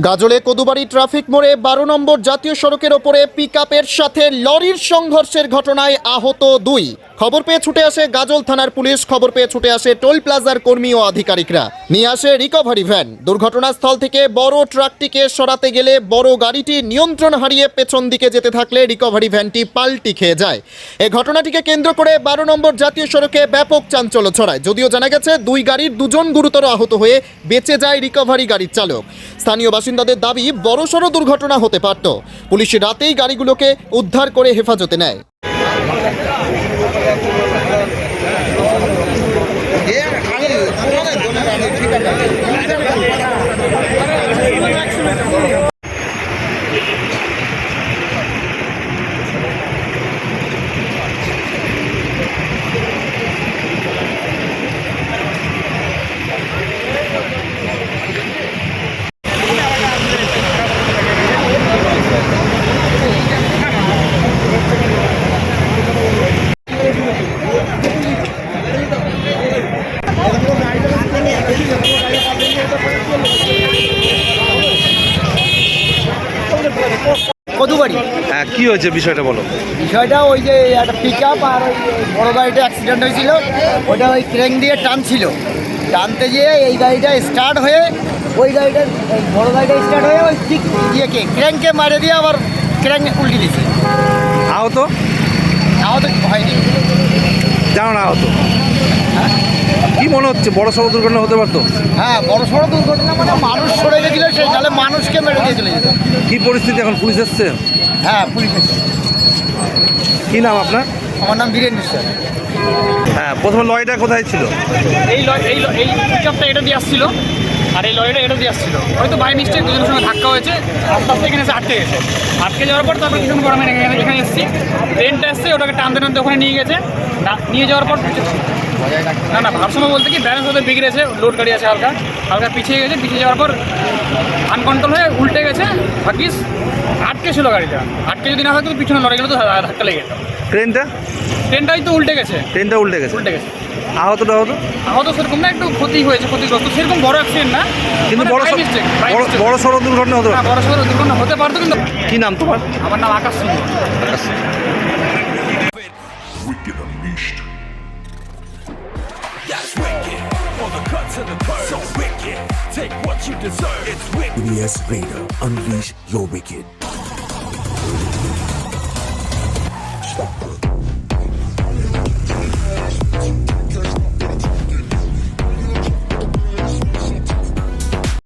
গাজলে Kadubari traffic মোড়ে 12 নম্বর জাতীয় সড়কের ওপরে পিকআপের সাথে লরির সংঘর্ষের ঘটনায় আহত 2। খবর পেয়ে ছুটে আসে গাজল থানার পুলিশ, খবর পেয়ে ছুটে আসে টোল প্লাজার কর্মী ও আধিকারিকরা, নিয়ে আসে রিকভারি ভ্যান। দুর্ঘটনাস্থল থেকে বড় ট্রাকটিকে সরাতে গেলে বড় গাড়িটি নিয়ন্ত্রণ হারিয়ে পেছন দিকে যেতে থাকলে রিকভারি ভ্যানটি পাল্টি খেয়ে যায়। এই ঘটনাটিকে কেন্দ্র করে 12 নম্বর জাতীয় সড়কে ব্যাপক চাঞ্চল্য ছড়ায়। যদিও জানা গেছে 2 গাড়ির 2 জন গুরুতর আহত হয়ে বেঁচে যায় রিকভারি গাড়ির চালক। স্থানীয় বাসিন্দাদের দাবি বড়সড় দুর্ঘটনা হতে পারত। পুলিশ রাতেই গাড়িগুলোকে উদ্ধার করে হেফাজতে নেয়। কদুবাড়ি। হ্যাঁ, কি হয়েছে বিষয়টা বলো। বিষয়টা ওই যে একটা পিক আপ আর ওই বড়ো গাড়িটা অ্যাক্সিডেন্ট হয়েছিল, ওটা ওই ক্রেন দিয়ে টানছিল, টানতে গিয়ে এই গাড়িটা স্টার্ট হয়ে ওই গাড়িটা বড়ো গাড়িটা স্টার্ট হয়ে ওই ঠিক ইয়েকে ক্রেনকে মারে দিয়ে আবার ক্রেন উল্টে দিয়েছে। আহত আহত হয়নি, জানো না আহত। কি মনে হচ্ছে বড় সড়ক দুর্ঘটনা হতে পারতো? হ্যাঁ বড় সড়ো দুর্ঘটনা, মানে মানুষ সরে গেছিল, সেই তাহলে মানুষকে মেরে দিয়ে চলে যেত। কি পরিস্থিতি এখন? পুলিশ এসছে? হ্যাঁ পুলিশ এসেছে। কি নাম আপনার? আমার নাম বীরেন বিশ্বাস। হ্যাঁ, প্রথমে লরিটা কোথায় ছিল? এই পিকআপটা এটা দিয়ে আসছিল, আর এই লরিটা এটা দিয়ে আসছিল। হয়তো বাই মিস্টেক দুজনের সঙ্গে ধাক্কা হয়েছে, আস্তে আস্তে এখানে এসে আটকে গেছে। আটকে যাওয়ার পর তারপর কিছুক্ষণ পর আমি এখানে এসেছি, ট্রেনটা এসছে, ওটাকে টানতে টানতে ওখানে নিয়ে গেছে। নিয়ে যাওয়ার পর না ভারসাম্য বলতে কি ব্যালেন্স ওদের বিগড়েছে, লোড গাড়ি আছে, হালকা হালকা পিছিয়ে গেছে। পিছিয়ে যাওয়ার পর আনকন্ট্রোল হয়ে উল্টে গেছে। ভাগ্যিস আটকে ছিল গাড়িটা, আটকে যদি না থাকতো পিছনে লড়াইগুলো তো ধাক্কা লেগে যেত। ট্রেনটাই তো উল্টে গেছে। ট্রেনটা উল্টে গেছে। আহত সেরকম না, একটু ক্ষতি হয়েছে, ক্ষতিগ্রস্ত। সেরকম বড় অ্যাক্সিডেন্ট না, কিন্তু মানে বড় সড়ক দুর্ঘটনা হতে পারে। বড় সড়ো দুর্ঘটনা হতে পারতো। কিন্তু কি নাম তোমার? আমার নাম আকাশ সিংহ। Wicked Unleashed. That's wicked. On the cut to the curb. So wicked. Take what you deserve. It's wicked. ES Vader, unleash your wicked.